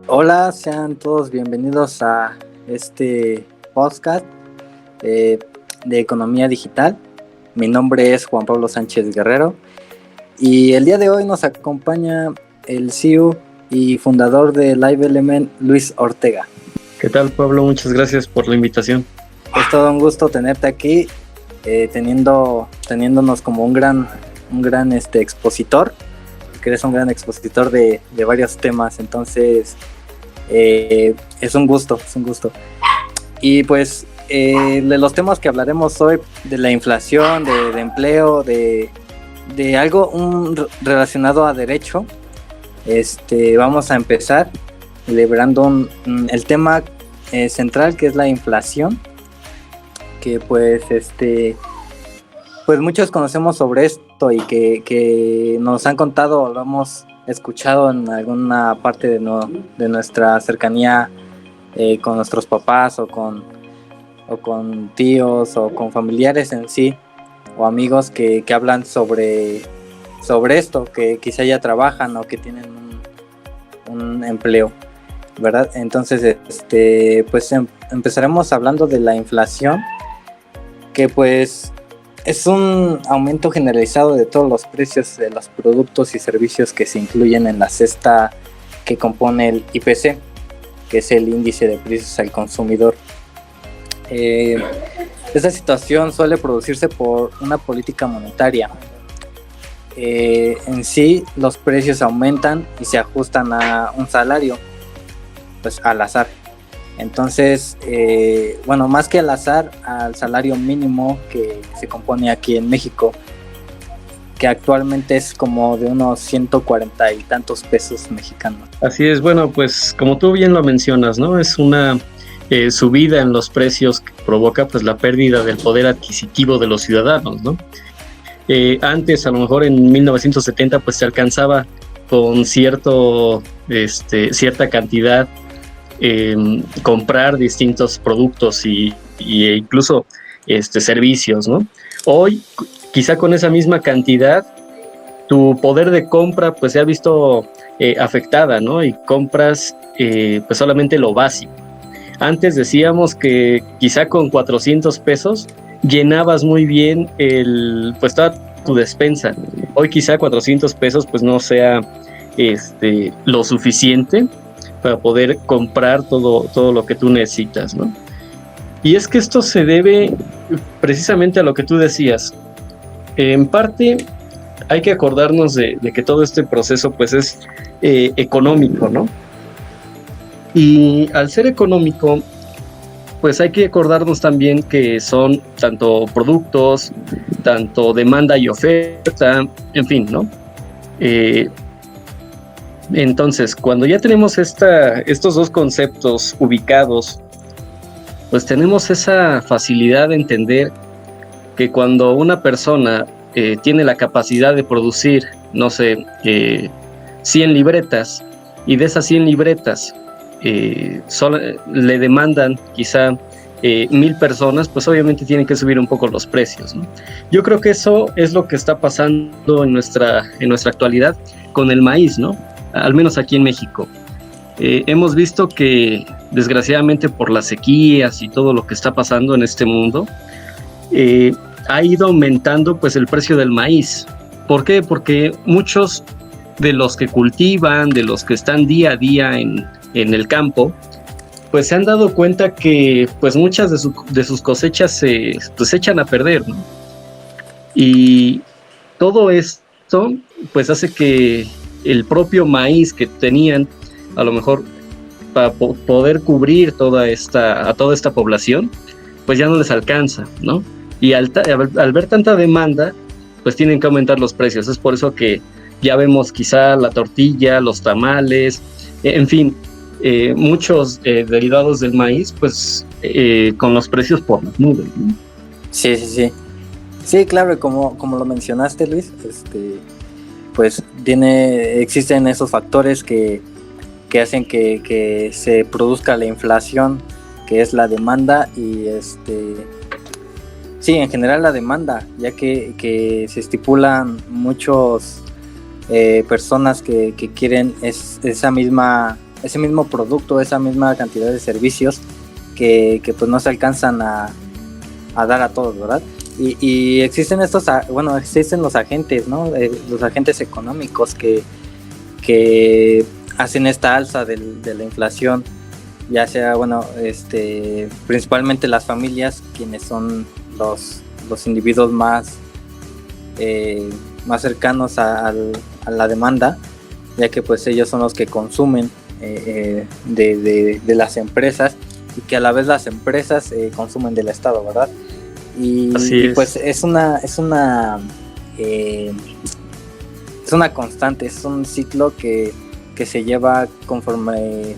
Hola, sean todos bienvenidos a este podcast de economía digital. Mi nombre es Juan Pablo Sánchez Guerrero y el día de hoy nos acompaña el CEO y fundador de Live Element, Luis Ortega. ¿Qué tal, Pablo? Muchas gracias por la invitación. Es todo un gusto tenerte aquí, teniéndonos como un gran expositor, que eres un gran expositor de varios temas, entonces es un gusto. Y pues de los temas que hablaremos hoy, de la inflación, de empleo, de algo relacionado a derecho, vamos a empezar celebrando el tema central, que es la inflación, que pues pues muchos conocemos sobre esto y que nos han contado, lo hemos escuchado en alguna parte de nuestra cercanía con nuestros papás o con tíos o con familiares en sí, o amigos que hablan sobre esto, que quizá ya trabajan o que tienen un empleo, ¿verdad? Entonces, pues empezaremos hablando de la inflación, que pues es un aumento generalizado de todos los precios de los productos y servicios que se incluyen en la cesta que compone el IPC, que es el índice de precios al consumidor. Esta situación suele producirse por una política monetaria. En sí, los precios aumentan y se ajustan a un salario, pues al azar. Entonces, bueno, más que al azar, al salario mínimo que se compone aquí en México, que actualmente es como de unos 140 y tantos pesos mexicanos. Así es, bueno, pues como tú bien lo mencionas, ¿no? Es una subida en los precios que provoca pues la pérdida del poder adquisitivo de los ciudadanos, ¿no? Antes, a lo mejor en 1970, pues se alcanzaba con cierta cantidad comprar distintos productos y incluso servicios, ¿no? Hoy, quizá con esa misma cantidad, tu poder de compra pues se ha visto afectada, ¿no? Y compras pues solamente lo básico. Antes decíamos que quizá con 400 pesos llenabas muy bien pues toda tu despensa. Hoy quizá 400 pesos pues no sea lo suficiente para poder comprar todo lo que tú necesitas, ¿no? Y es que esto se debe precisamente a lo que tú decías. En parte hay que acordarnos de que todo este proceso pues es económico, ¿no? Y al ser económico, pues hay que acordarnos también que son tanto productos, tanto demanda y oferta, en fin, ¿no? Entonces, cuando ya tenemos estos dos conceptos ubicados, pues tenemos esa facilidad de entender que cuando una persona tiene la capacidad de producir, no sé, 100 libretas, y de esas 100 libretas le demandan quizá 1000 personas, pues obviamente tienen que subir un poco los precios, ¿no? Yo creo que eso es lo que está pasando en nuestra actualidad con el maíz, ¿no? Al menos aquí en México. Hemos visto que desgraciadamente por las sequías y todo lo que está pasando en este mundo, ha ido aumentando pues el precio del maíz. ¿Por qué? Porque muchos de los que cultivan, de los que están día a día en el campo, pues se han dado cuenta que pues muchas de sus cosechas se echan a perder, ¿no? Y todo esto pues hace que el propio maíz que tenían, a lo mejor para poder cubrir a toda esta población, pues ya no les alcanza, ¿no? Y al ver tanta demanda, pues tienen que aumentar los precios. Es por eso que ya vemos quizá la tortilla, los tamales, en fin, muchos derivados del maíz, pues con los precios por las nubes, ¿no? Sí. Sí, claro, como lo mencionaste, Luis, pues existen esos factores que hacen que se produzca la inflación, que es la demanda y sí, en general la demanda, ya que se estipulan muchos personas que quieren esa misma ese mismo producto, esa misma cantidad de servicios que pues no se alcanzan a dar a todos, ¿verdad? Y existen existen los agentes, ¿no? Los agentes económicos que hacen esta alza de la inflación, ya sea, principalmente las familias, quienes son los individuos más cercanos a la demanda, ya que pues ellos son los que consumen de las empresas, y que a la vez las empresas consumen del Estado, ¿verdad? Y pues es una constante, es un ciclo que se lleva conforme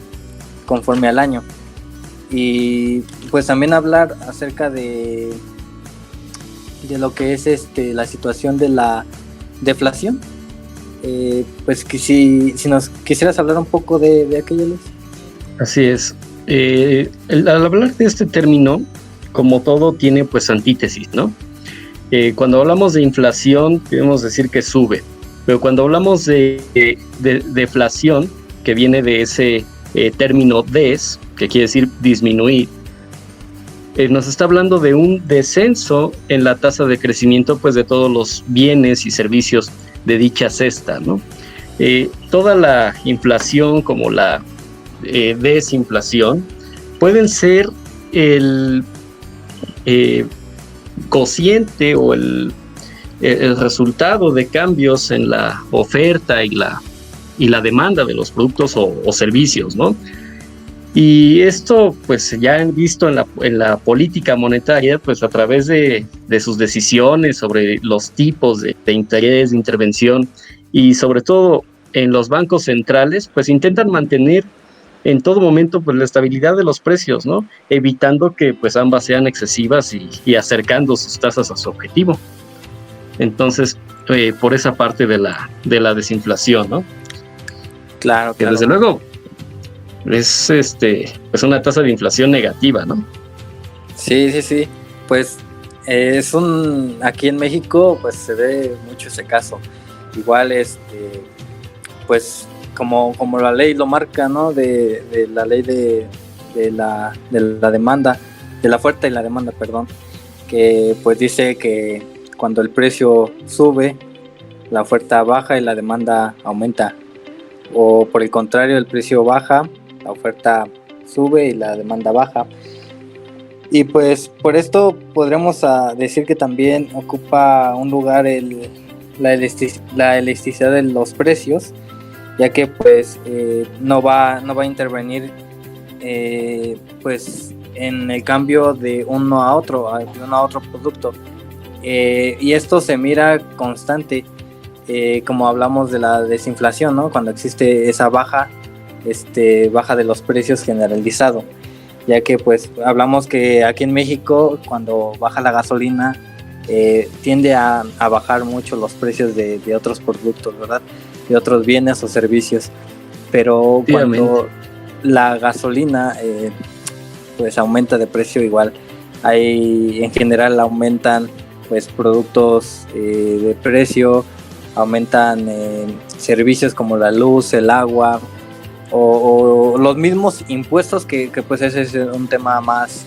al año. Y pues también hablar acerca de lo que es la situación de la deflación. Pues que si nos quisieras hablar un poco de aquello, Luis. Así es. Al hablar de este término, como todo, tiene pues antítesis, ¿no? Cuando hablamos de inflación, queremos decir que sube, pero cuando hablamos de deflación, que viene de ese término des, que quiere decir disminuir, nos está hablando de un descenso en la tasa de crecimiento pues de todos los bienes y servicios de dicha cesta, ¿no? Toda la inflación como la desinflación pueden ser el cociente o el resultado de cambios en la oferta y la demanda de los productos o servicios, ¿no? Y esto pues ya han visto en la política monetaria, pues a través de sus decisiones sobre los tipos de interés, de intervención, y sobre todo en los bancos centrales, pues intentan mantener en todo momento pues la estabilidad de los precios, ¿no? Evitando que pues ambas sean excesivas y acercando sus tasas a su objetivo. Entonces, por esa parte de la desinflación, ¿no? Claro. Que desde luego es pues una tasa de inflación negativa, ¿no? Sí. Pues aquí en México pues se ve mucho ese caso. Igual pues como la ley lo marca, ¿no? De la ley de la demanda, de la oferta y la demanda, perdón, que pues dice que cuando el precio sube, la oferta baja y la demanda aumenta, o por el contrario, el precio baja, la oferta sube y la demanda baja. Y pues por esto podremos decir que también ocupa un lugar la elasticidad de los precios, ya que pues no va a intervenir pues en el cambio de uno a otro producto, y esto se mira constante, como hablamos de la desinflación, ¿no? Cuando existe esa baja de los precios generalizado, ya que pues hablamos que aquí en México cuando baja la gasolina tiende a bajar mucho los precios de otros productos, ¿verdad? De otros bienes o servicios, pero cuando la gasolina pues aumenta de precio, igual en general aumentan pues productos de precio, aumentan servicios como la luz, el agua, o los mismos impuestos, que pues ese es un tema más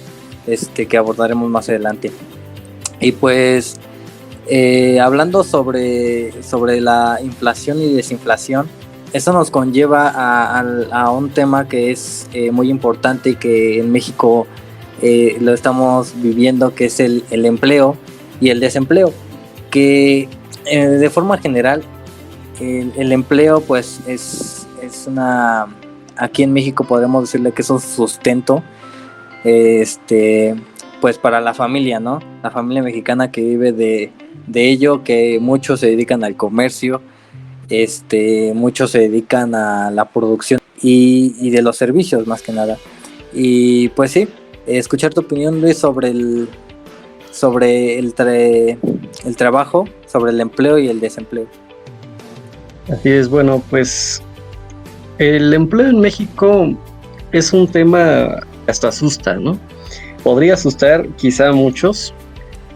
que abordaremos más adelante. Y pues hablando sobre la inflación y desinflación, eso nos conlleva a un tema que es muy importante y que en México lo estamos viviendo, que es el empleo y el desempleo, que de forma general el empleo pues es aquí en México podemos decirle que es un sustento pues para la familia, ¿no? La familia mexicana que vive de ello, que muchos se dedican al comercio, muchos se dedican a la producción y de los servicios más que nada. Y pues sí, escuchar tu opinión, Luis, sobre el trabajo, sobre el empleo y el desempleo. Así es, bueno, pues el empleo en México es un tema que hasta asusta, ¿no? Podría asustar quizá a muchos,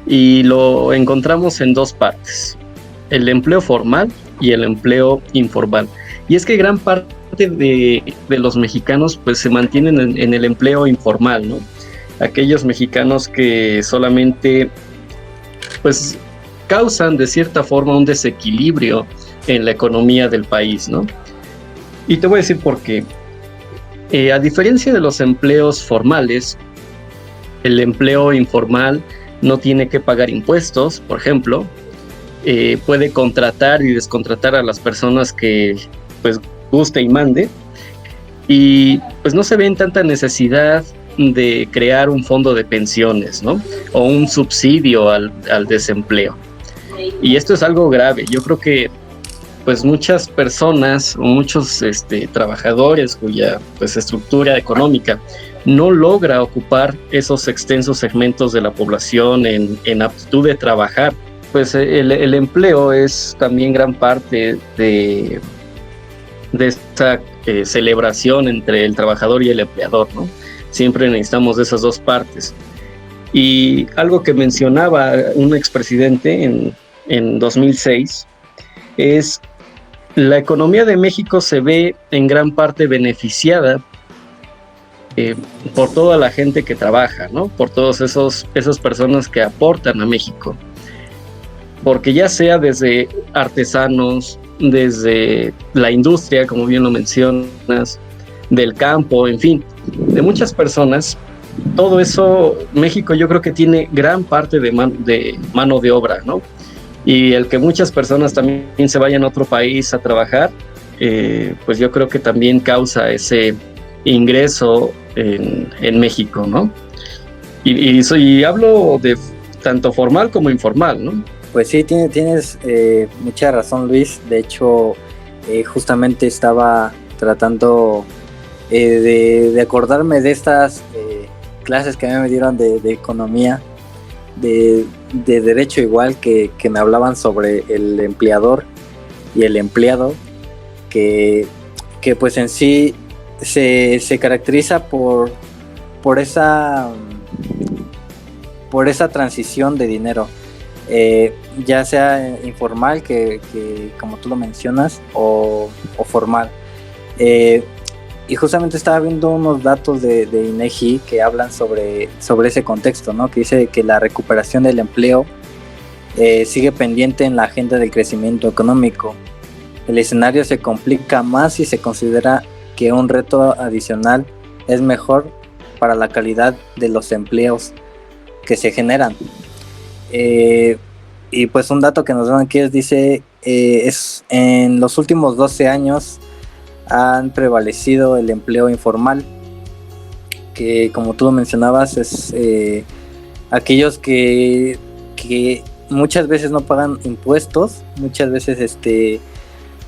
y lo encontramos en dos partes: el empleo formal y el empleo informal. Y es que gran parte de los mexicanos pues se mantienen en el empleo informal, ¿no? Aquellos mexicanos que solamente pues causan de cierta forma un desequilibrio en la economía del país, ¿no? Y te voy a decir por qué. A diferencia de los empleos formales, el empleo informal no tiene que pagar impuestos, por ejemplo, puede contratar y descontratar a las personas que pues guste y mande, y pues no se ve en tanta necesidad de crear un fondo de pensiones, ¿no? O un subsidio al desempleo. Y esto es algo grave. Yo creo que pues muchas personas o muchos trabajadores cuya pues estructura económica no logra ocupar esos extensos segmentos de la población en aptitud de trabajar, pues el empleo es también gran parte de esta celebración entre el trabajador y el empleador, ¿no? Siempre necesitamos de esas dos partes. Y algo que mencionaba un expresidente en 2006 es: la economía de México se ve en gran parte beneficiada por toda la gente que trabaja, ¿no? Por todas esas personas que aportan a México. Porque ya sea desde artesanos, desde la industria, como bien lo mencionas, del campo, en fin, de muchas personas, todo eso, México yo creo que tiene gran parte de mano de obra, ¿no? Y el que muchas personas también se vayan a otro país a trabajar, pues yo creo que también causa ese ingreso en México, ¿no? Y hablo de tanto formal como informal, ¿no? Pues sí, tienes mucha razón, Luis. De hecho, justamente estaba tratando de acordarme de estas clases que a mí me dieron de economía, de derecho igual, que me hablaban sobre el empleador y el empleado, que pues en sí se caracteriza por esa transición de dinero, ya sea informal, que como tú lo mencionas, o formal. Y justamente estaba viendo unos datos de INEGI que hablan sobre ese contexto, ¿no? Que dice que la recuperación del empleo sigue pendiente en la agenda del crecimiento económico. El escenario se complica más si se considera que un reto adicional es mejor para la calidad de los empleos que se generan. Y pues un dato que nos dan aquí dice, es en los últimos 12 años han prevalecido el empleo informal, que como tú mencionabas es aquellos que muchas veces no pagan impuestos, muchas veces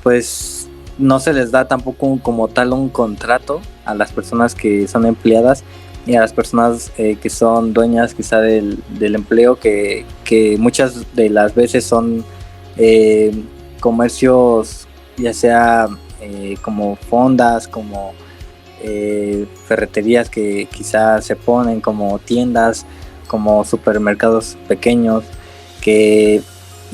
pues no se les da tampoco como tal un contrato a las personas que son empleadas y a las personas que son dueñas quizá del empleo, que muchas de las veces son comercios, ya sea como fondas, como ferreterías que quizá se ponen, como tiendas, como supermercados pequeños que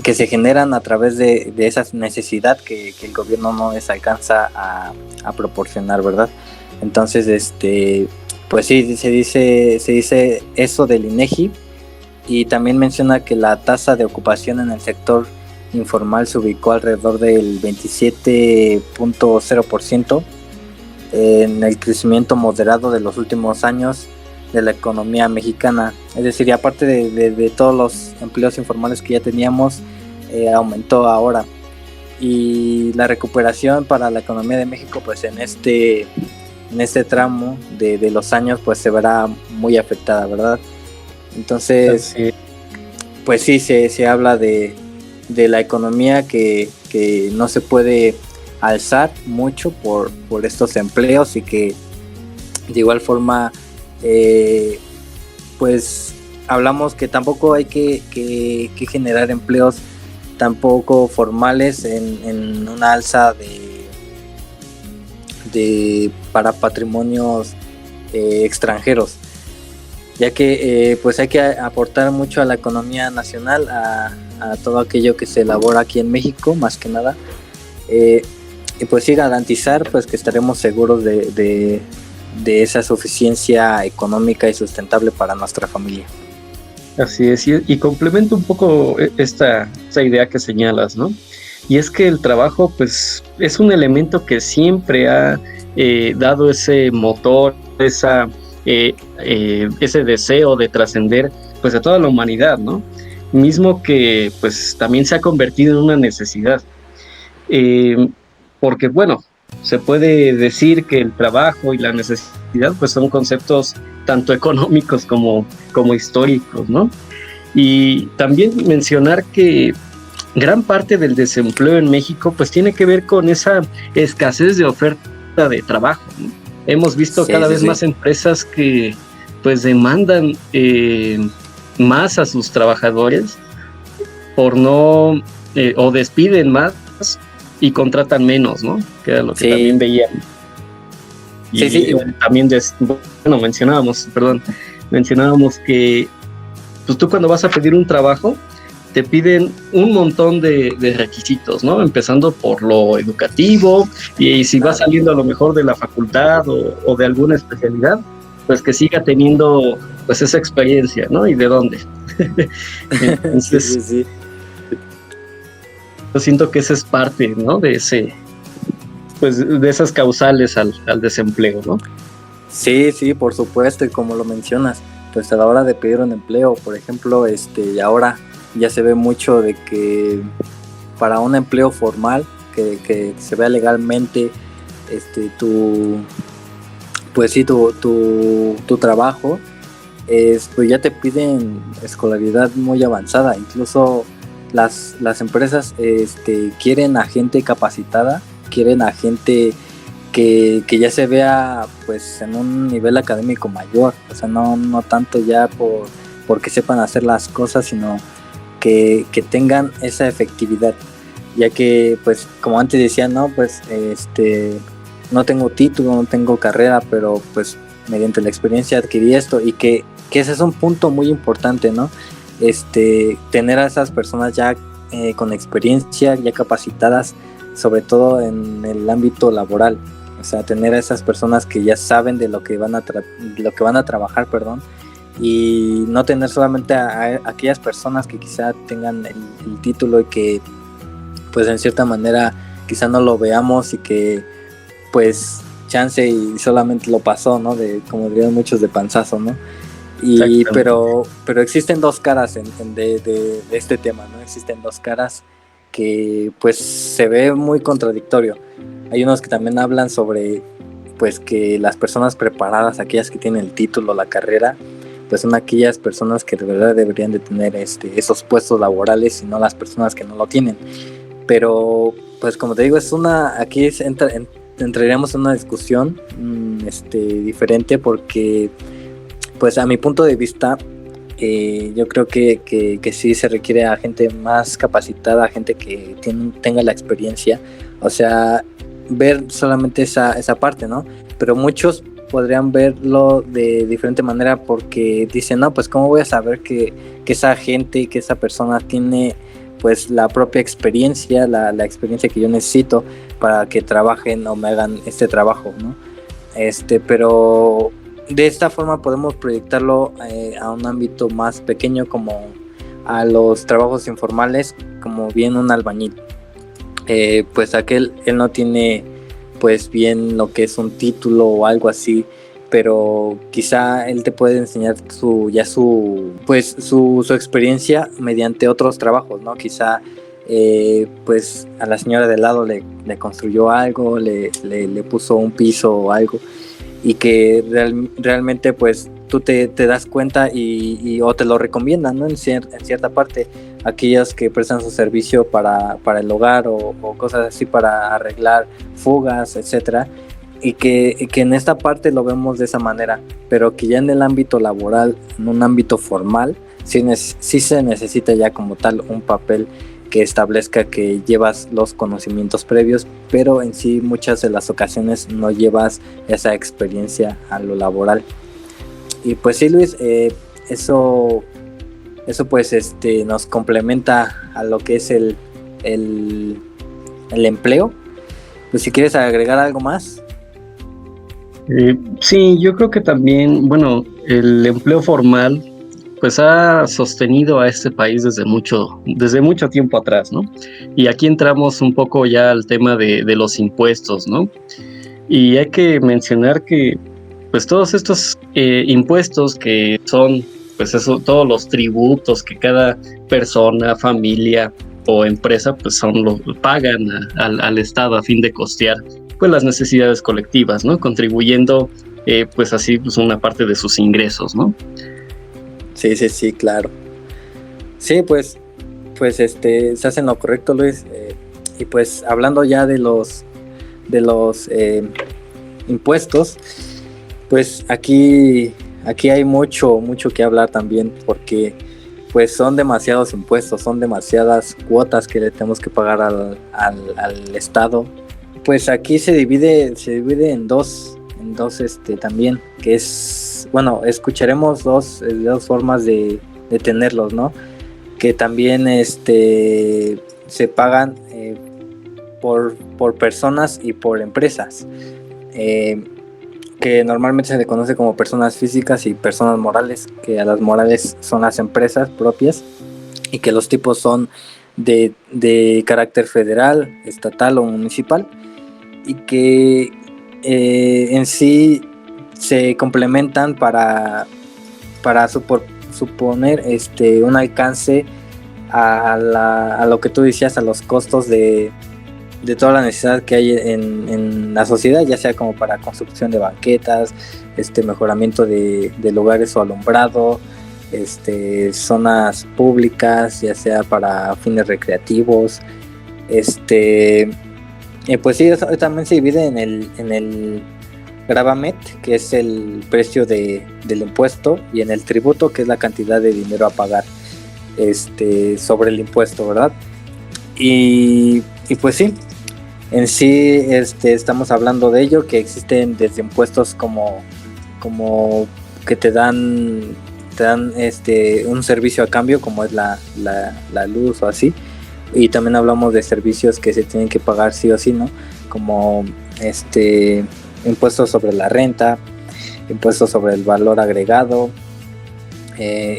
se generan a través de esa necesidad que el gobierno no les alcanza a proporcionar, ¿verdad? Entonces, pues sí, se dice eso del INEGI, y también menciona que la tasa de ocupación en el sector informal se ubicó alrededor del 27.0% en el crecimiento moderado de los últimos años de la economía mexicana. Es decir, y aparte de todos los empleos informales que ya teníamos, aumentó ahora. Y la recuperación para la economía de México, pues en este tramo de los años, pues se verá muy afectada, ¿verdad? Entonces, pues sí, se habla de la economía que no se puede alzar mucho por estos empleos, y que de igual forma pues hablamos que tampoco hay que generar empleos tampoco formales en una alza para patrimonios extranjeros, ya que pues hay que aportar mucho a la economía nacional, a todo aquello que se elabora aquí en México, más que nada. pues sí garantizar pues que estaremos seguros de esa suficiencia económica y sustentable para nuestra familia. Así es, y complemento un poco esta idea que señalas, ¿no? Y es que el trabajo, pues, es un elemento que siempre ha dado ese motor, ese deseo de trascender, pues, a toda la humanidad, ¿no? Mismo que, pues, también se ha convertido en una necesidad. Porque, bueno, se puede decir que el trabajo y la necesidad, pues, son conceptos tanto económicos como históricos, ¿no? Y también mencionar que gran parte del desempleo en México pues tiene que ver con esa escasez de oferta de trabajo, ¿no? Hemos visto cada vez más empresas que pues demandan más a sus trabajadores por no o despiden más y contratan menos, ¿no? Que era lo que también veíamos. Y también mencionábamos que pues tú cuando vas a pedir un trabajo te piden un montón de requisitos, ¿no? Empezando por lo educativo y si vas saliendo a lo mejor de la facultad o de alguna especialidad, pues que siga teniendo pues esa experiencia, ¿no? ¿Y de dónde? Entonces, yo siento que esa es parte, ¿no? De esas causales al desempleo, ¿no? Sí, por supuesto, y como lo mencionas, pues a la hora de pedir un empleo, por ejemplo, ahora ya se ve mucho de que para un empleo formal, que se vea legalmente, tu trabajo, pues ya te piden escolaridad muy avanzada, incluso las empresas quieren a gente capacitada, quieren a gente que ya se vea pues en un nivel académico mayor, o sea, no tanto ya porque sepan hacer las cosas, sino que tengan esa efectividad, ya que pues como antes decía, no, pues no tengo título, no tengo carrera, pero pues mediante la experiencia adquirí esto, y que ese es un punto muy importante, ¿no? Tener a esas personas ya con experiencia, ya capacitadas, sobre todo en el ámbito laboral. O sea, tener a esas personas que ya saben de lo que van a trabajar, y no tener solamente a aquellas personas que quizá tengan el título y que pues en cierta manera quizá no lo veamos y que pues chance y solamente lo pasó, ¿no? Como dirían muchos, de panzazo, ¿no? Pero existen dos caras de este tema, ¿no? Existen dos caras que pues se ve muy contradictorio. Hay unos que también hablan sobre pues que las personas preparadas, aquellas que tienen el título, la carrera, pues son aquellas personas que de verdad deberían de tener esos puestos laborales, y no las personas que no lo tienen. Pero pues como te digo, aquí entraríamos en una discusión diferente, porque pues a mi punto de vista yo creo que sí se requiere a gente más capacitada, a gente que tenga la experiencia, o sea, ver solamente esa parte, ¿no? Pero muchos podrían verlo de diferente manera, porque dicen, no, pues cómo voy a saber que esa gente, que esa persona tiene pues la propia experiencia, la experiencia que yo necesito para que trabajen o me hagan este trabajo, ¿no? Pero de esta forma podemos proyectarlo a un ámbito más pequeño, como a los trabajos informales, como bien un albañil. Pues él no tiene pues bien lo que es un título o algo así, pero quizá él te puede enseñar su experiencia mediante otros trabajos, ¿no? Quizá pues a la señora de lado le construyó algo, le puso un piso o algo, y que realmente pues tú te das cuenta o te lo recomiendan, ¿no? En cierta parte, aquellas que prestan su servicio para el hogar o cosas así, para arreglar fugas, etcétera, y que en esta parte lo vemos de esa manera, pero que ya en el ámbito laboral, en un ámbito formal, sí se necesita ya como tal un papel que establezca que llevas los conocimientos previos, pero en sí muchas de las ocasiones no llevas esa experiencia a lo laboral. Y pues sí, Luis, eso pues nos complementa a lo que es el empleo. pues si quieres agregar algo más. Sí, yo creo que también, bueno, el empleo formal pues ha sostenido a este país desde mucho tiempo atrás, ¿no? Y aquí entramos un poco ya al tema de los impuestos, ¿no? Y hay que mencionar que pues todos estos impuestos que son, pues eso, todos los tributos que cada persona, familia o empresa pues pagan al Estado a fin de costear pues las necesidades colectivas, ¿no? Contribuyendo pues así pues una parte de sus ingresos, ¿no? Sí, claro. Sí, pues se hacen lo correcto, Luis. Y pues hablando ya de los impuestos, pues aquí hay mucho que hablar también, porque pues son demasiados impuestos, son demasiadas cuotas que le tenemos que pagar al Estado. Pues aquí se divide en dos también, que es, bueno, escucharemos dos formas de tenerlos, ¿no? Que también se pagan por personas y por empresas, que normalmente se le conoce como personas físicas y personas morales, que a las morales son las empresas propias, y que los tipos son de carácter federal, estatal o municipal, y que en sí se complementan para suponer un alcance a lo que tú decías, a los costos de toda la necesidad que hay en la sociedad, ya sea como para construcción de banquetas, mejoramiento de lugares o alumbrado, zonas públicas, ya sea para fines recreativos. Pues sí, eso también se divide en el gravamet, que es el precio del impuesto, y en el tributo, que es la cantidad de dinero a pagar sobre el impuesto, ¿verdad? Y pues sí, en sí estamos hablando de ello, que existen desde impuestos como que te dan un servicio a cambio, como es la luz o así. Y también hablamos de servicios que se tienen que pagar sí o sí, ¿no? Como impuestos sobre la renta, impuestos sobre el valor agregado,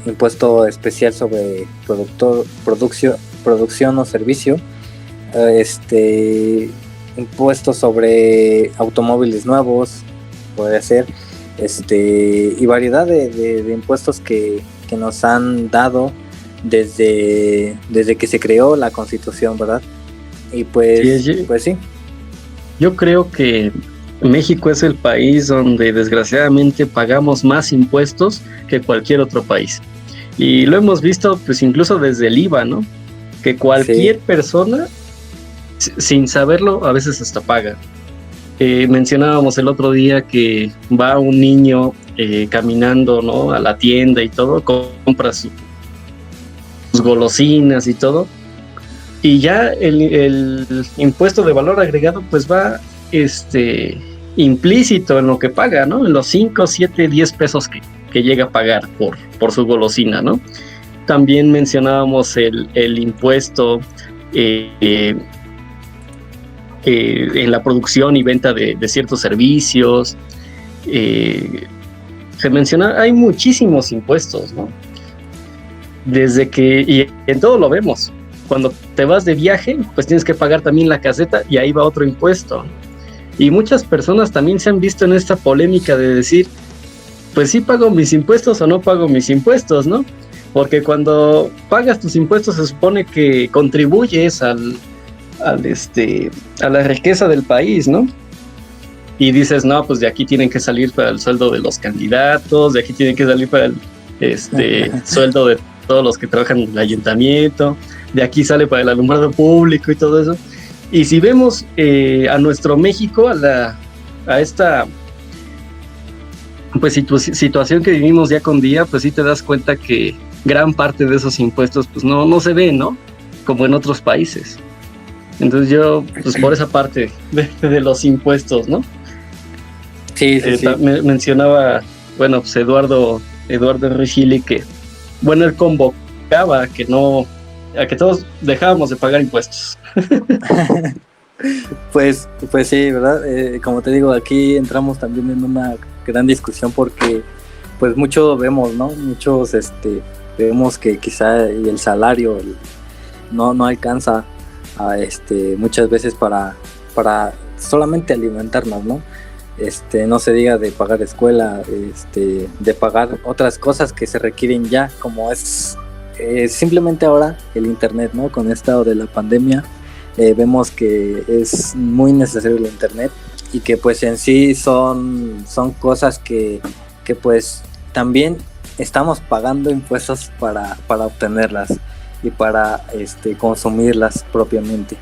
impuesto especial sobre producción o servicio, impuestos sobre automóviles nuevos, puede ser, y variedad de impuestos que nos han dado desde que se creó la Constitución, ¿verdad? Y pues sí. Yo creo que México es el país donde desgraciadamente pagamos más impuestos que cualquier otro país. Y lo hemos visto pues incluso desde el IVA, ¿no? Que cualquier persona, sin saberlo, a veces hasta paga. Mencionábamos el otro día que va un niño caminando, ¿no? A la tienda y todo, compra sus golosinas y todo, y ya el impuesto de valor agregado pues va implícito en lo que paga, ¿no? En los 5, 7, 10 pesos que llega a pagar por su golosina, ¿no? También mencionábamos el impuesto en la producción y venta de ciertos servicios. Se menciona, hay muchísimos impuestos, ¿no? Y en todo lo vemos. Cuando te vas de viaje, pues tienes que pagar también la caseta y ahí va otro impuesto. Y muchas personas también se han visto en esta polémica de decir, pues sí pago mis impuestos o no pago mis impuestos, ¿no? Porque cuando pagas tus impuestos se supone que contribuyes a la riqueza del país, ¿no? Y dices, no, pues de aquí tienen que salir para el sueldo de los candidatos, de aquí tienen que salir para el sueldo de todos los que trabajan en el ayuntamiento, de aquí sale para el alumbrado público y todo eso. Y si vemos a nuestro México, a esta pues situación que vivimos día con día, pues sí te das cuenta que gran parte de esos impuestos pues no se ven, ¿no? Como en otros países. Entonces yo, pues por esa parte de los impuestos, ¿no? Sí. Mencionaba, bueno, pues Eduardo Rigili, que, bueno, él convocaba a que todos dejábamos de pagar impuestos. Pues sí, ¿verdad? Como te digo, aquí entramos también en una gran discusión porque pues mucho vemos, ¿no? Muchos vemos que quizá el salario no alcanza a, muchas veces para solamente alimentarnos, ¿no? No se diga de pagar escuela, de pagar otras cosas que se requieren ya, como es simplemente ahora el internet, ¿no? Con esto de la pandemia, vemos que es muy necesario el internet y que pues en sí son cosas que pues también estamos pagando impuestos para obtenerlas y para consumirlas propiamente.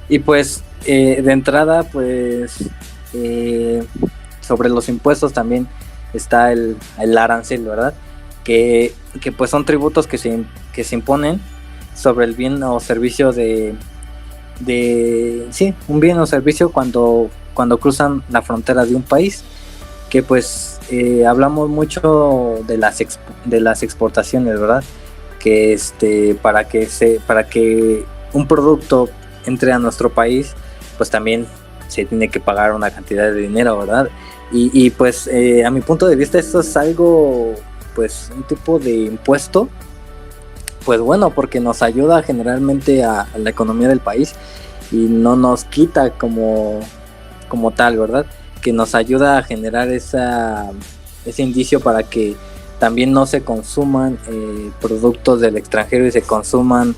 Y pues de entrada pues sobre los impuestos también está el arancel, ¿verdad? Que pues son tributos que se imponen sobre el bien o servicio sí, un bien o servicio cuando cruzan la frontera de un país, que pues hablamos mucho de las exportaciones, ¿verdad? Que para que un producto entre a nuestro país, pues también se tiene que pagar una cantidad de dinero, ¿verdad? Y pues a mi punto de vista esto es algo, pues un tipo de impuesto, pues bueno, porque nos ayuda generalmente a la economía del país y no nos quita como tal, ¿verdad? Que nos ayuda a generar ese indicio para que también no se consuman productos del extranjero y se consuman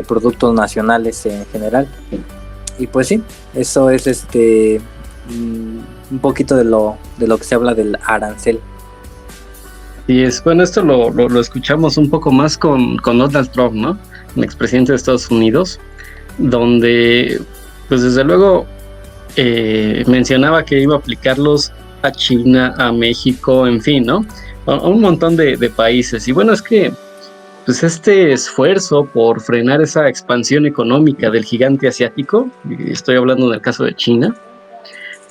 productos nacionales en general. Y pues sí, eso es un poquito de lo que se habla del arancel. Y bueno, esto lo escuchamos un poco más con Donald Trump, ¿no? El expresidente de Estados Unidos, donde, pues desde luego, mencionaba que iba a aplicarlos a China, a México, en fin, ¿no? A un montón de países. Y bueno, es que pues este esfuerzo por frenar esa expansión económica del gigante asiático, estoy hablando del caso de China,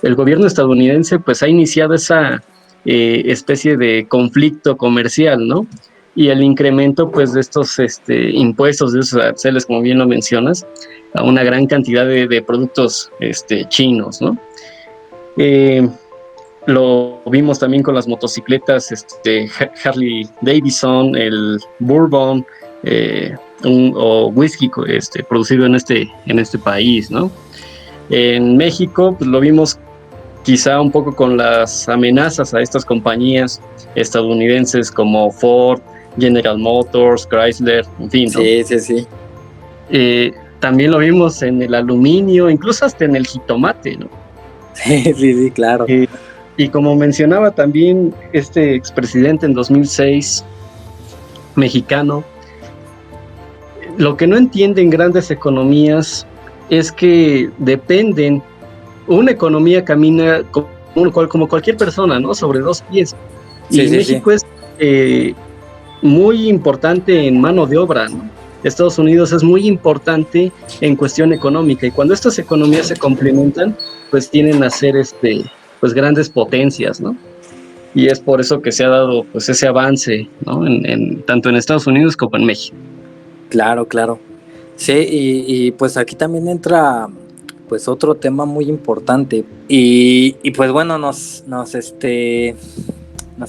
el gobierno estadounidense pues ha iniciado esa especie de conflicto comercial, ¿no? Y el incremento pues de estos impuestos, de esos aranceles, como bien lo mencionas, a una gran cantidad de productos chinos, ¿no? Lo vimos también con las motocicletas Harley Davidson, el Bourbon o whisky producido en este país, ¿no? En México pues lo vimos quizá un poco con las amenazas a estas compañías estadounidenses como Ford, General Motors, Chrysler, en fin, ¿no? Sí. También lo vimos en el aluminio, incluso hasta en el jitomate, ¿no? Sí, claro. Y como mencionaba también este expresidente en 2006, mexicano, lo que no entienden grandes economías es que dependen. Una economía camina como cualquier persona, ¿no? Sobre dos pies. Y México es muy importante en mano de obra, ¿no? Estados Unidos es muy importante en cuestión económica. Y cuando estas economías se complementan, pues tienen a ser pues grandes potencias, ¿no? Y es por eso que se ha dado pues ese avance, ¿no? Tanto en Estados Unidos como en México. Claro. Sí, y pues aquí también entra pues otro tema muy importante y pues bueno nos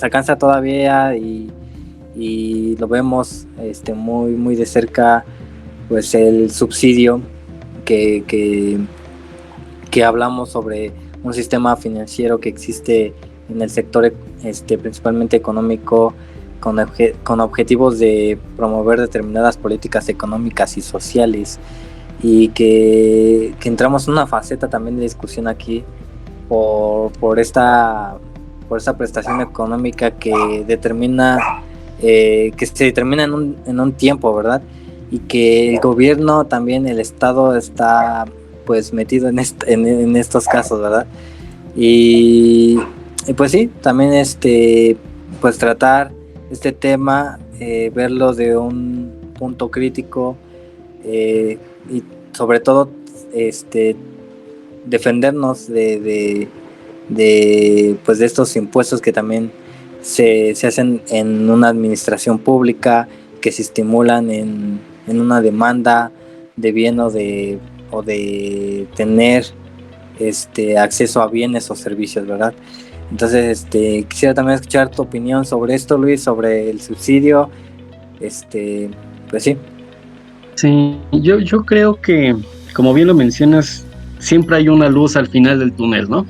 alcanza todavía y lo vemos muy de cerca, pues el subsidio que hablamos sobre un sistema financiero que existe en el sector principalmente económico con objetivos de promover determinadas políticas económicas y sociales, y que entramos en una faceta también de discusión aquí por esta prestación económica que determina que se determina en un tiempo, ¿verdad? Y que el gobierno también, el Estado está pues metido en estos casos, ¿verdad? Y pues sí, también pues tratar este tema, verlo de un punto crítico, y sobre todo defendernos de pues de estos impuestos que también se hacen en una administración pública, que se estimulan en una demanda de bien o de o de tener acceso a bienes o servicios, ¿verdad? Entonces, quisiera también escuchar tu opinión sobre esto, Luis, sobre el subsidio. Pues sí. Sí, yo creo que, como bien lo mencionas, siempre hay una luz al final del túnel, ¿no?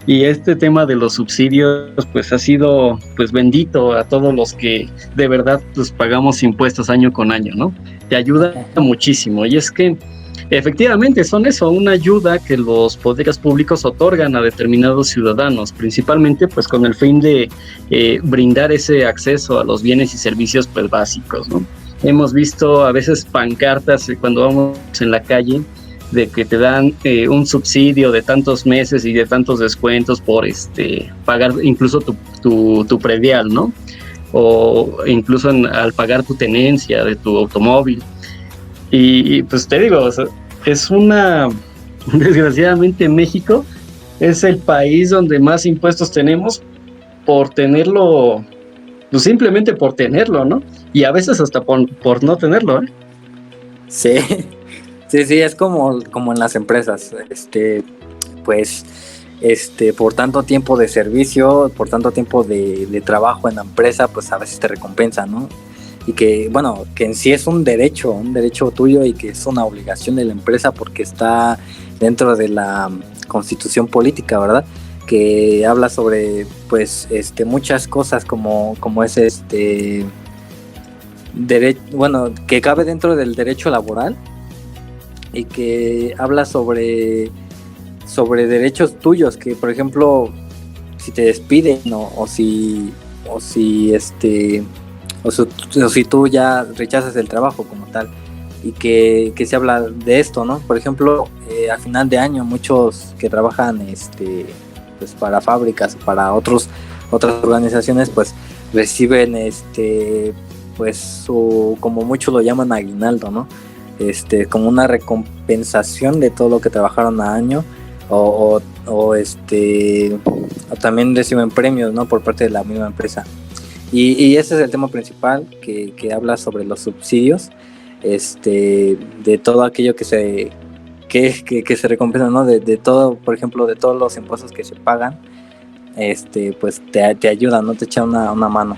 Y este tema de los subsidios, pues ha sido, pues, bendito a todos los que de verdad, pues, pagamos impuestos año con año, ¿no? Te ayuda muchísimo. Y es que, efectivamente, son eso, una ayuda que los poderes públicos otorgan a determinados ciudadanos, principalmente, pues, con el fin de brindar ese acceso a los bienes y servicios, pues, básicos, ¿no? Hemos visto a veces pancartas cuando vamos en la calle de que te dan un subsidio de tantos meses y de tantos descuentos por pagar incluso tu predial, ¿no? O incluso al pagar tu tenencia de tu automóvil. Y pues te digo, o sea, desgraciadamente México es el país donde más impuestos tenemos por tenerlo, pues simplemente por tenerlo, ¿no? Y a veces hasta por no tenerlo, ¿eh? Sí. Sí, es como en las empresas, pues, por tanto tiempo de servicio, por tanto tiempo de trabajo en la empresa, pues a veces te recompensa, ¿no? Y que, bueno, que en sí es un derecho tuyo y que es una obligación de la empresa porque está dentro de la constitución política, ¿verdad? Que habla sobre, pues, muchas cosas como es bueno, que cabe dentro del derecho laboral, y que habla sobre derechos tuyos, que por ejemplo si te despiden, ¿no? o si tú ya rechazas el trabajo como tal, y que se habla de esto, ¿no? Por ejemplo, a final de año muchos que trabajan pues para fábricas, para otras organizaciones, pues reciben pues como muchos lo llaman aguinaldo, ¿no? Como una recompensación de todo lo que trabajaron a año, o también reciben premios, ¿no? Por parte de la misma empresa. Y ese es el tema principal que habla sobre los subsidios, de todo aquello que se recompensa, ¿no? De todo, por ejemplo, de todos los impuestos que se pagan, pues te ayudan, ¿no? Te echan una mano.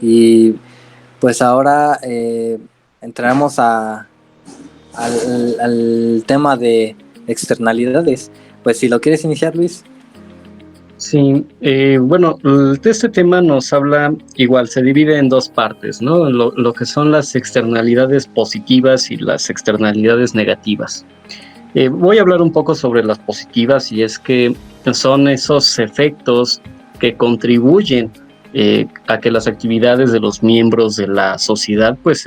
Y pues ahora entramos al tema de externalidades. Pues si lo quieres iniciar, Luis. Sí, bueno, este tema nos habla, igual se divide en dos partes, ¿no? Lo que son las externalidades positivas y las externalidades negativas. Voy a hablar un poco sobre las positivas, y es que son esos efectos que contribuyen a que las actividades de los miembros de la sociedad pues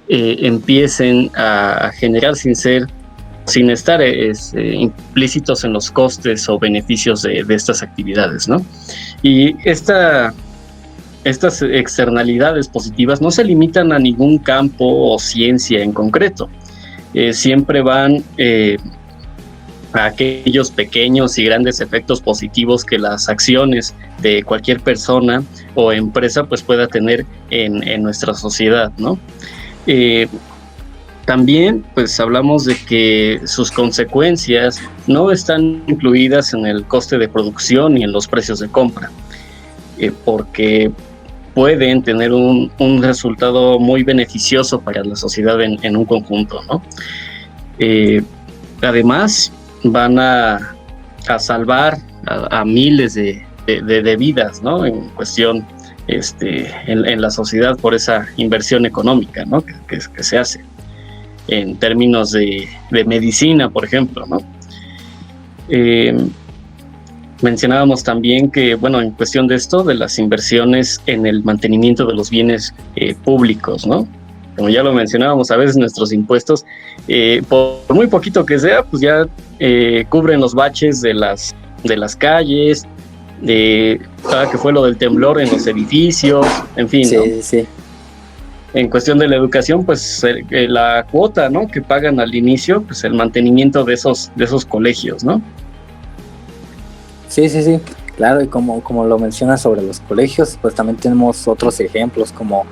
empiecen a generar sin estar implícitos en los costes o beneficios de estas actividades, ¿no? Y estas externalidades positivas no se limitan a ningún campo o ciencia en concreto. Siempre van a aquellos pequeños y grandes efectos positivos que las acciones de cualquier persona o empresa pues pueda tener en nuestra sociedad, ¿no? También pues hablamos de que sus consecuencias no están incluidas en el coste de producción y en los precios de compra, porque pueden tener un resultado muy beneficioso para la sociedad en un conjunto, ¿no? Además, van a salvar a miles de vidas, ¿no? En cuestión en la sociedad por esa inversión económica, ¿no? que se hace en términos de medicina, por ejemplo, ¿no? Mencionábamos también que, bueno, en cuestión de esto, de las inversiones en el mantenimiento de los bienes públicos, ¿no? Como ya lo mencionábamos, a veces nuestros impuestos, por muy poquito que sea, pues ya cubren los baches de las calles, que fue lo del temblor en los edificios, en fin, sí, ¿no? Sí. En cuestión de la educación, pues la cuota, ¿no? Que pagan al inicio, pues el mantenimiento de esos colegios, ¿no? Sí, claro, y como lo mencionas sobre los colegios, pues también tenemos otros ejemplos como,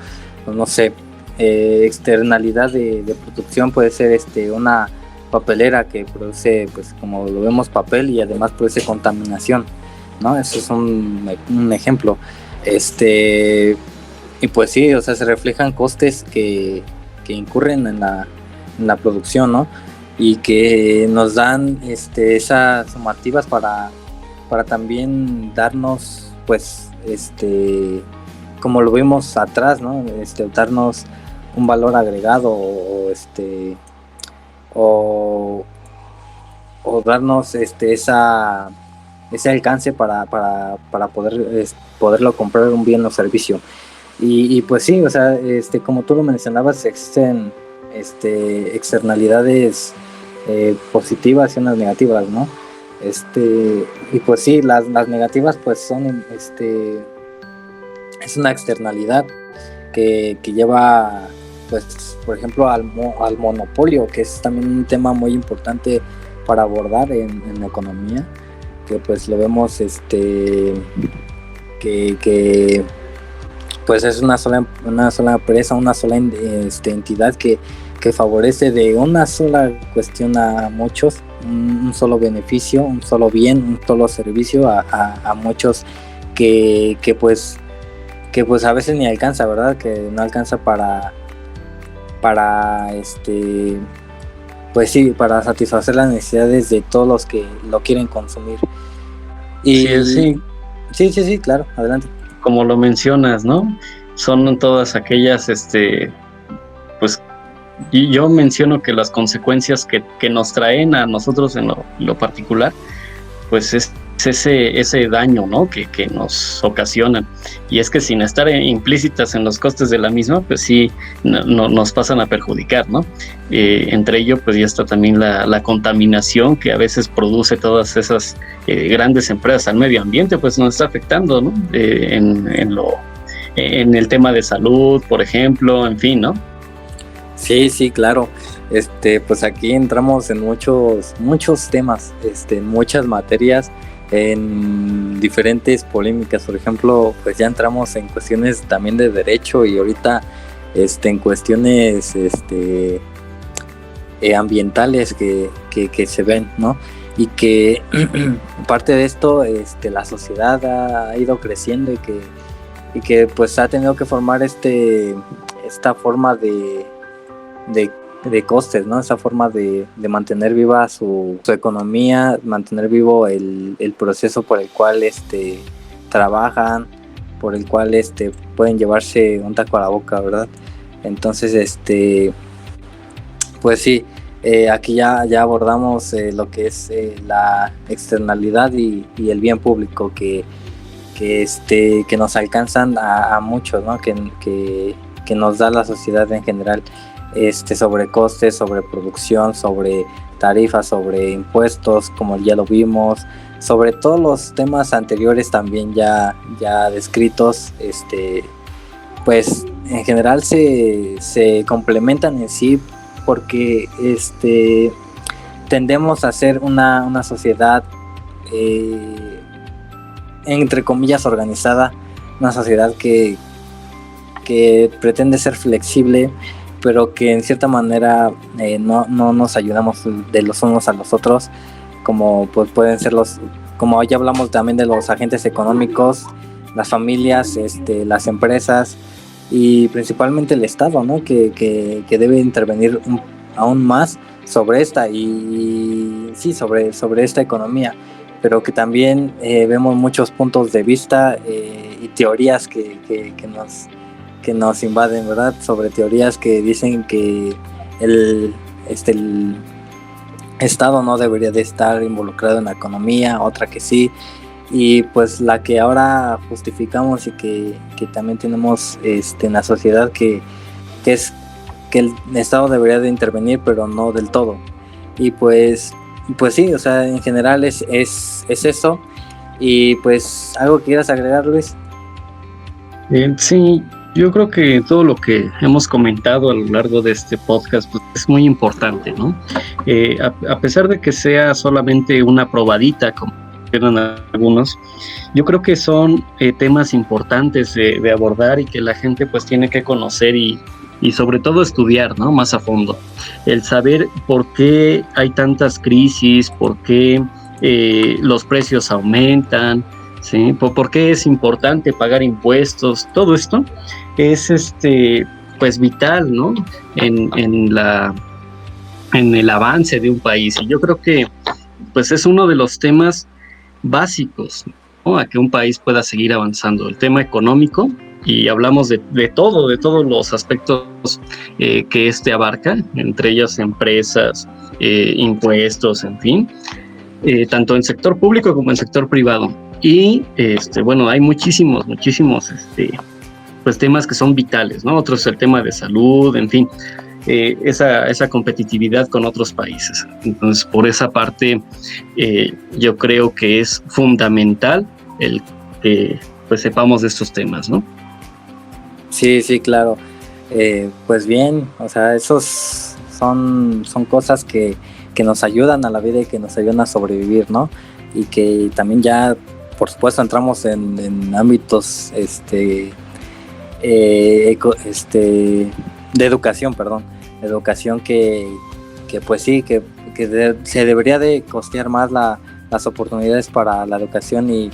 no sé, externalidad de producción puede ser una papelera que produce, pues como lo vemos, papel, y además produce contaminación, ¿no? Eso es un ejemplo. Y pues sí, o sea, se reflejan costes que incurren en la producción, ¿no? Y que nos dan esas sumativas para también darnos, pues, como lo vimos atrás, ¿no? Darnos un valor agregado o darnos ese alcance para poderlo comprar un bien o servicio. Y pues sí, o sea, como tú lo mencionabas, existen externalidades positivas y unas negativas, ¿no? Y pues sí, las negativas pues son es una externalidad que lleva, pues, por ejemplo, al monopolio, que es también un tema muy importante para abordar en la economía, que pues lo vemos que pues es una sola empresa, una sola entidad que favorece de una sola cuestión a muchos, un solo beneficio, un solo bien, un solo servicio a muchos que pues a veces ni alcanza, ¿verdad? Que no alcanza para pues sí, para satisfacer las necesidades de todos los que lo quieren consumir. Y sí, claro, adelante. Como lo mencionas, ¿no? Son todas aquellas, pues, y yo menciono que las consecuencias que nos traen a nosotros en lo particular, pues es ese daño, ¿no? que nos ocasionan. Y es que sin estar implícitas en los costes de la misma, pues sí nos pasan a perjudicar, ¿no? Entre ello, pues ya está también la contaminación que a veces produce todas esas grandes empresas al medio ambiente, pues nos está afectando, ¿no? En el tema de salud, por ejemplo, en fin, ¿no? Sí, claro. Pues aquí entramos en muchos temas, en muchas materias, en diferentes polémicas. Por ejemplo, pues ya entramos en cuestiones también de derecho, y ahorita en cuestiones ambientales que se ven, ¿no? Y que parte de esto la sociedad ha ido creciendo y que pues ha tenido que formar esta forma de costes, ¿no? Esa forma de mantener viva su economía, mantener vivo el proceso por el cual trabajan, por el cual pueden llevarse un taco a la boca, ¿verdad? Entonces, pues sí, aquí ya abordamos lo que es la externalidad y el bien público que nos alcanzan a muchos, ¿no? Que nos da la sociedad en general. Sobre costes, sobre producción, sobre tarifas, sobre impuestos, como ya lo vimos, sobre todos los temas anteriores también ya descritos, pues en general se complementan en sí, porque tendemos a ser una sociedad entre comillas organizada, una sociedad que pretende ser flexible, pero que en cierta manera no nos ayudamos de los unos a los otros, como pues pueden ser como ya hablamos también de los agentes económicos, las familias, las empresas y principalmente el Estado, ¿no? Que debe intervenir aún más sobre esta y sí, sobre esta economía, pero que también vemos muchos puntos de vista y teorías que nos invaden, ¿verdad? Sobre teorías que dicen que el Estado no debería de estar involucrado en la economía, otra que sí, y pues la que ahora justificamos y que también tenemos en la sociedad que es que el Estado debería de intervenir, pero no del todo. Y pues sí, o sea, en general es eso. Y pues, ¿algo que quieras agregar, Luis? Sí, yo creo que todo lo que hemos comentado a lo largo de este podcast pues, es muy importante, ¿no? A pesar de que sea solamente una probadita, como eran algunos, yo creo que son temas importantes de abordar y que la gente pues tiene que conocer y y sobre todo estudiar, ¿no? Más a fondo. El saber por qué hay tantas crisis, por qué los precios aumentan, ¿sí? ¿Por qué es importante pagar impuestos? Todo esto es pues vital, ¿no? En el avance de un país. Y yo creo que pues es uno de los temas básicos, ¿no? A que un país pueda seguir avanzando. El tema económico, y hablamos de todo, de todos los aspectos que abarca, entre ellas empresas, impuestos, en fin, tanto en sector público como en sector privado. Y bueno, hay muchísimos pues temas que son vitales, ¿no? Otro es el tema de salud, en fin, esa competitividad con otros países. Entonces, por esa parte, yo creo que es fundamental el que pues sepamos de estos temas, ¿no? Sí, sí, claro. Pues bien, o sea, esos son cosas que nos ayudan a la vida y que nos ayudan a sobrevivir, ¿no? Y que también ya, por supuesto, entramos en ámbitos de educación, educación que pues sí, que se debería de costear más las oportunidades para la educación y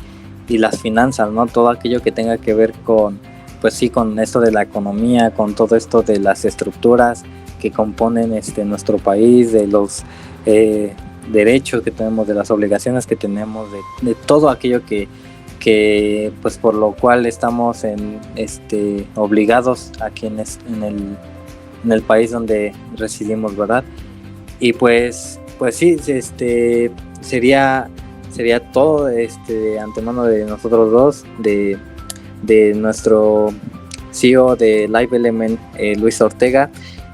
las finanzas, ¿no? Todo aquello que tenga que ver con, pues sí, con esto de la economía, con todo esto de las estructuras que componen nuestro país, de los derechos que tenemos, de las obligaciones que tenemos, de todo aquello que pues por lo cual estamos obligados aquí en el país donde residimos, ¿verdad? Y pues sí, sería todo de antemano de nosotros dos, de nuestro CEO de Live Element, Luis Ortega,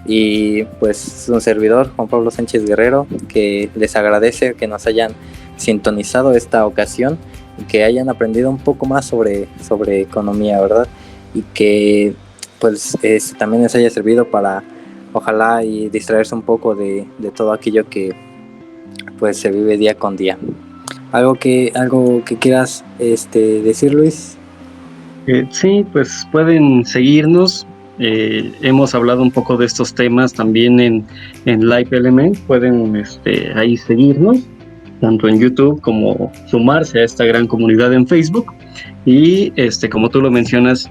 y pues un servidor, Juan Pablo Sánchez Guerrero, que les agradece que nos hayan sintonizado esta ocasión y que hayan aprendido un poco más sobre economía, ¿verdad? Y que pues también les haya servido para, ojalá, y distraerse un poco de todo aquello que pues se vive día con día. ¿Algo que quieras decir, Luis? Sí, pues pueden seguirnos. Hemos hablado un poco de estos temas también en Live Element. Pueden ahí seguirnos, tanto en YouTube como sumarse a esta gran comunidad en Facebook. Y como tú lo mencionas,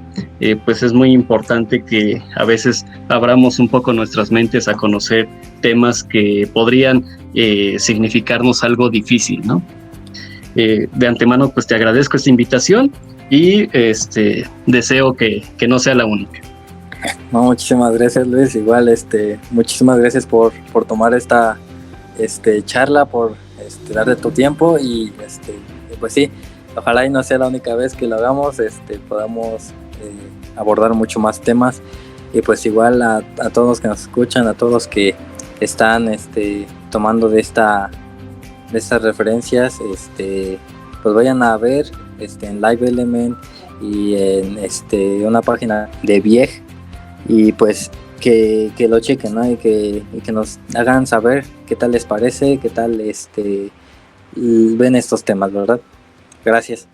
pues es muy importante que a veces abramos un poco nuestras mentes a conocer temas que podrían significarnos algo difícil, ¿no? De antemano, pues te agradezco esta invitación y deseo que no sea la única. No, muchísimas gracias, Luis. Igual, muchísimas gracias por tomar esta charla, por darle tu tiempo y pues sí, ojalá y no sea la única vez que lo hagamos, podamos abordar mucho más temas. Y pues igual a todos los que nos escuchan, a todos los que están tomando de estas referencias, pues vayan a ver en Live Element y en una página de Viej, y pues que lo chequen, ¿no? y que nos hagan saber qué tal les parece, qué tal ven estos temas, ¿verdad? Gracias.